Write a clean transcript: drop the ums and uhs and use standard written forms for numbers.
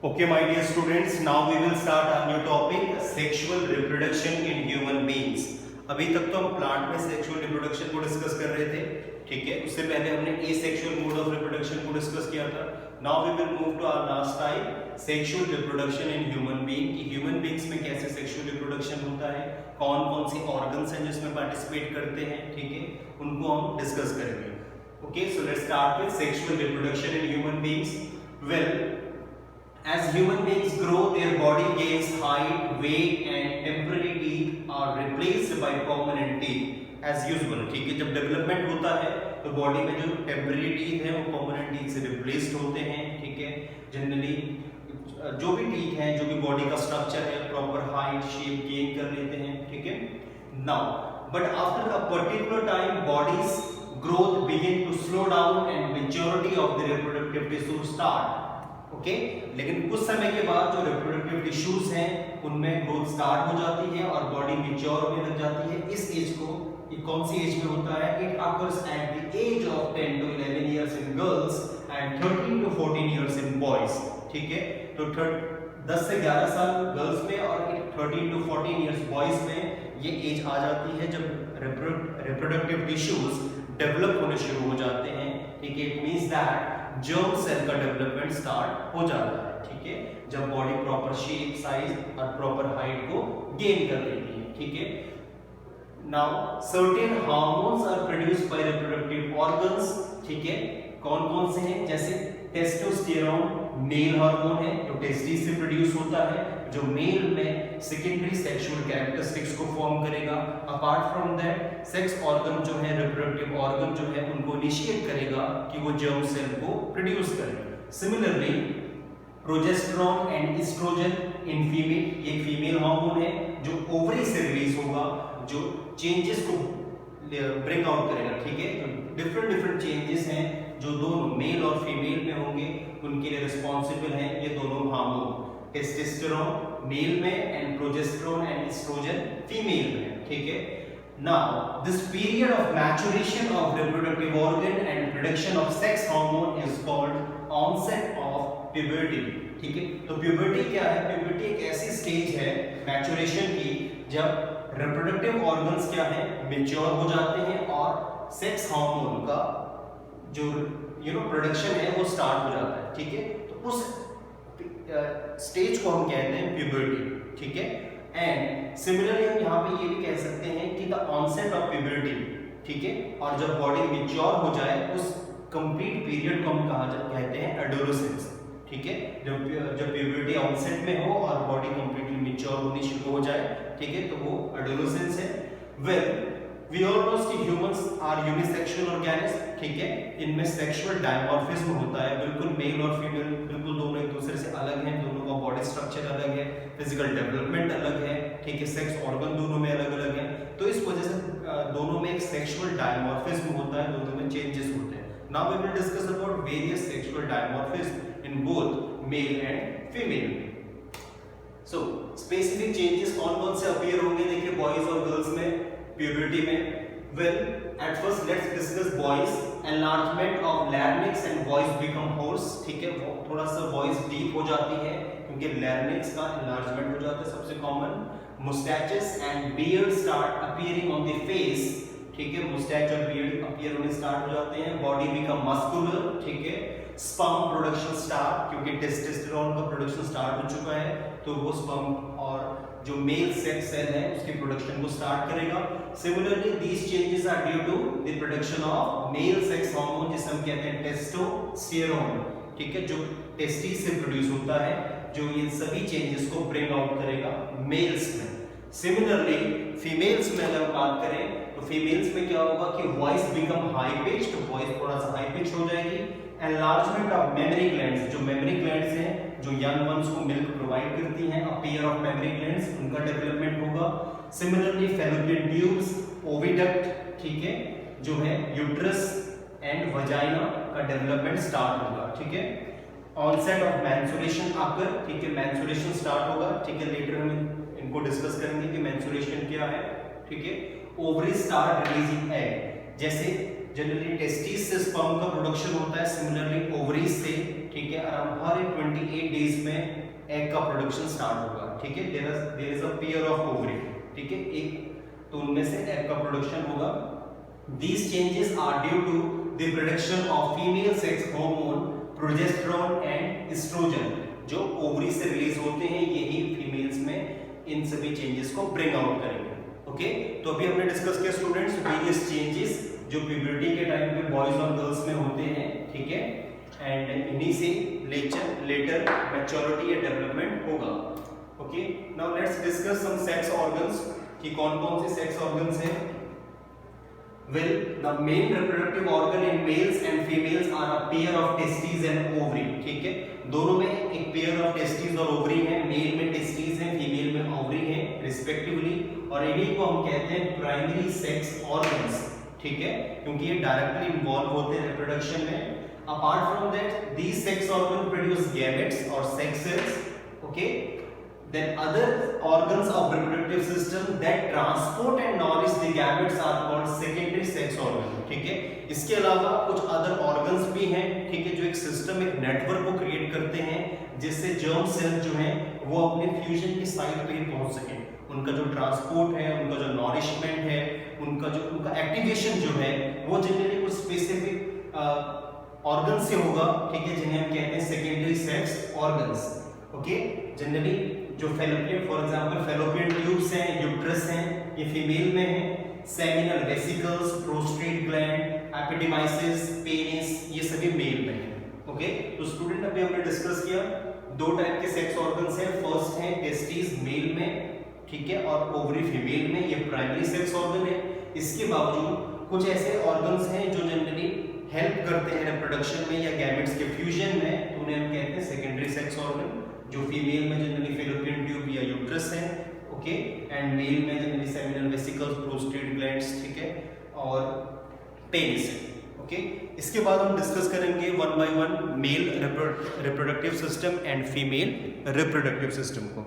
Okay, my dear students, now we will start our new topic, sexual reproduction in human beings. अभी तक तो हम plant में sexual reproduction को discuss कर रहे थे, ठीक है। उससे पहले हमने एसेक्सुअल मोड ऑफ रिप्रोडक्शन को डिस्कस किया था। Now we will move to our last type, sexual reproduction in human being, कि ह्यूमन बीइंग्स में कैसे सेक्सुअल रिप्रोडक्शन होता है, कौन कौन सी ऑर्गन्स हैं जिसमें पार्टिसिपेट करते हैं, ठीक है, उनको हम डिस्कस करेंगे। Okay, so let's start with sexual reproduction in human beings. Well, as human beings grow, their body gains height, weight and temporary teeth are replaced by permanent teeth as usual, ठीक है। जब development होता है तो body में जो temporary teeth है वो परमानेंट टीथ से रिप्लेस्ड होते हैं, ठीक है। जनरली जो भी टीथ हैं, जो भी बॉडी का स्ट्रक्चर है, प्रॉपर हाइट शेप गेन कर लेते हैं, ठीक है। Now but after a particular time body's growth begin to slow down and maturity of the reproductive tissue start. Okay, लेकिन कुछ समय के बाद जो रिप्रोडक्टिव टिश्यूज हैं उनमें ग्रोथ स्टार्ट हो जाती है और बॉडी मैच्योर होने लग जाती है। इस एज को ये कौन सी एज में होता है? It occurs at the age of 10 to 11 years in girls and 13 to 14 years in boys, ठीक है। तो 10 से 11 साल गर्ल्स में और 13 to 14 years बॉयज में ये एज आ जाती है जब रिप्रोडक्टिव टिश्यूज डेवलप होने शुरू हो जाते हैं, ठीक है। It means that germ cell का डेवलपमेंट स्टार्ट हो जाता है, ठीक है, जब बॉडी प्रॉपर शेप साइज और प्रॉपर हाइट को गेन कर लेती है, ठीक है। Now certain hormones are produced by reproductive organs, ठीक है। कौन कौन से हैं? जैसे टेस्टोस्टेरोन मेल हार्मोन है जो टेस्टिस से प्रोड्यूस होता है, जो मेल में सेकेंडरी सेक्सुअल कैरेक्टरिस्टिक्स को फॉर्म करेगा। Apart from that sex organ जो है, रिप्रोडक्टिव ऑर्गन जो है, उनको इनिशिएट करेगा कि वो जर्म सेल को प्रोड्यूस करें। Similarly progesterone and oestrogen in female, ये फीमेल हार्मोन है जो ओवरी से रिलीज होगा, जो चेंजेस को ब्रिंग आउट करेगा, ठीक है। जो डिफरेंट चेंजेस हैं जो दोनों मेल और फीमेल में होंगे उनके लिए रिस्पॉन्सिबल हैं ये दोनों हार्मोन, टेस्टोस्टेरोन मेल में and progesterone and oestrogen female में, ठीक है। Now this period of maturation of reproductive organ and production of sex hormone is called onset of puberty, ठीक है। तो प्यूबर्टी क्या है? प्यूबर्टी एक ऐसी स्टेज है मैच्योरेशन की जब रिप्रोडक्टिव ऑर्गन्स क्या है, मैच्योर हो जाते हैं और सेक्स हार्मोन का जो प्रोडक्शन है वो स्टार्ट हो जाता है, ठीक है। तो उस स्टेज को हम कहते हैं प्यूबर्टी, ठीक है। एंड सिमिलरली हम यहाँ पे ये भी कह सकते हैं कि द ऑनसेट ऑफ प्यूबर्टी, ठीक है। और जब बॉडी मैच्योर हो जाए उस कंप्लीट पीरियड को हम कहते हैं एडोलेसेंस, ठीक है। जब प्यूबर्टी ऑनसेट में हो और बॉडी कंप्लीटली मैच्योर होनी शुरू हो जाए, ठीक है, तो वो एडोलेसेंस है। वेल वी ऑल नो कि ह्यूमंस आर यूनिसेक्सुअल ऑर्गेनिज्म, ठीक है। इनमें सेक्सुअल डायमॉर्फिज्म होता है, बिल्कुल मेल और फीमेल बिल्कुल दोनों एक दूसरे से अलग हैं, दोनों का बॉडी स्ट्रक्चर अलग है, फिजिकल डेवलपमेंट अलग है, ठीक है, सेक्स ऑर्गन दोनों में अलग अलग है। तो इस वजह से दोनों में एक सेक्सुअल डायमॉर्फिज्म होता है, दोनों में चेंजेस होते हैं। Now we will discuss about various sexual dimorphism in both male and female. So specific changes कौन कौन से अपीयर होंगे? देखिए बॉयज और गर्ल्स में प्यूबर्टी में। Well at first let's discuss boys. Enlargement of larynx and voice become hoarse, ठीक है, थोड़ा सा वॉइस डीप हो जाती है क्योंकि लैरिंक्स का एनलार्जमेंट हो जाता है सबसे common. Moustaches and beard start appearing on the face, ठीक है, मुस्टैच और बियर्ड अपीयर होने स्टार्ट हो जाते हैं। बॉडी बिकम मस्कुलर, ठीक है। स्पर्म प्रोडक्शन स्टार्ट, क्योंकि टेस्टोस्टेरोन का प्रोडक्शन स्टार्ट हो चुका है तो वो स्पर्म और जो मेल सेक्स सेल है उसकी प्रोडक्शन को स्टार्ट करेगा। Similarly these changes are due to the production of male sex hormone जिसे हम कहते हैं टेस्टोस्टेरोन, ठीक है, जो टेस्टिस से प्रोड्यूस होता है, जो ये सभी चेंजेस को ब्रिंग आउट करेगा मेल्स में। सिमिलरली फीमेल्स में अगर बात करें तो फीमेल्स में क्या होगा कि वॉइस बिकम हाई पिच, तो वॉइस थोड़ा सा हाई पिच हो जाएगी। एनलार्जमेंट ऑफ मेमोरी ग्लैंड्स, जो मेमोरी ग्लैंड्स हैं जो यंग वंस को मिल्क प्रोवाइड करती हैं, अपीयर ऑफ मेमोरी ग्लैंड्स, उनका डेवलपमेंट होगा। सिमिलरली फैलोपियन ट्यूब्स, ओविडक्ट, ठीक है, जो है यूट्रस एंड वजाइना का डेवलपमेंट स्टार्ट होगा, ठीक है। ऑनसेट ऑफ मेंस्ट्रुएशन आकर, ठीक है, मेंस्ट्रुएशन स्टार्ट होगा, ठीक है, लेटर हम इनको डिस्कस करेंगे कि मेंस्ट्रुएशन क्या है, ठीक है। ओवरी स्टार्ट रिलीजिंग एग, जैसे जनरली टेस्टिस से स्पर्म का प्रोडक्शन होता है, सिमिलरली ओवरीज से ठीक है, अराउंड हर 28 डेज में एग का प्रोडक्शन स्टार्ट होगा, ठीक है। There is a pair of ovary, ठीक है, एक तो उनमें से एग का प्रोडक्शन होगा। These changes are due to the production of female sex hormone progesterone and oestrogen, जो ओवरी से रिलीज होते हैं, यही फीमेल्स में इन सभी चेंजेस को ब्रिंग आउट करेंगे। ओके, तो अभी हमने डिस्कस किया स्टूडेंट्स वेरियस चेंजेस जो प्यूबर्टी के टाइम पे बॉयज और गर्ल्स में होते हैं, ठीक है, एंड इन्हीं से लेटर मैच्योरिटी या डेवलपमेंट होगा। Okay, now let's discuss some sex organs कि कौन-कौन से सेक्स ऑर्गन्स हैं। Well, the main reproductive organ in males and females are a pair of testes and ovary, ठीक है, दोनों में एक पेयर ऑफ टेस्टिस और ओवरी है, मेल में टेस्टिस है, फीमेल में ओवरी है रिस्पेक्टिवली, और इन्हीं को हम कहते हैं प्राइमरी सेक्स ऑर्गन्स, ठीक है, क्योंकि ये डायरेक्टली इन्वॉल्व होते हैं रिप्रोडक्शन में। Apart from that these sex organ produce gametes और sex cells, okay, then other organs of reproductive system that transport and nourish the gametes are called secondary sex organ, ठीक है। इसके अलावा कुछ other organs भी हैं, ठीक है, जो एक सिस्टम, एक नेटवर्क को क्रिएट करते हैं जिससे जर्म सेल जो हैं वो अपने फ्यूजन की साइट पे ही पहुंच सके। उनका जो ट्रांसपोर्ट है, उनका जो नॉरिशमेंट है, उनका एक्टिवेशन जो है वो जनरली कुछ स्पेसिफिक ऑर्गन से होगा, ठीक है, जिन्हें हम कहते हैं secondary sex organs. Okay, generally जो fallopian, for example fallopian tubes हैं, यूट्रस हैं, ये फीमेल में हैं, seminal vesicles, prostate gland, epididymis, penis, ये सभी मेल में हैं। ओके, तो स्टूडेंट अभी हमने डिस्कस किया दो टाइप के सेक्स ऑर्गन्स हैं। फर्स्ट है टेस्टिस मेल में, ठीक है, और ओवरी फीमेल में, ये प्राइमरी सेक्स ऑर्गन है। इसके बावजूद कुछ ऐसे ऑर्गन्स हैं जो जनरली हेल्प करते हैं रिप्रोडक्शन में या गैमेट्स के फ्यूजन में, तो उन्हें हम कहते हैं सेकेंडरी सेक्स ऑर्गन, जो फीमेल में जनरली फैलोपियन ट्यूब या यूट्रस है, ओके, एंड मेल में generally seminal vesicles, prostate glands, ठीक है, और पेनिस है। ओके, इसके बाद हम डिस्कस करेंगे one by one male reproductive system and female reproductive system को।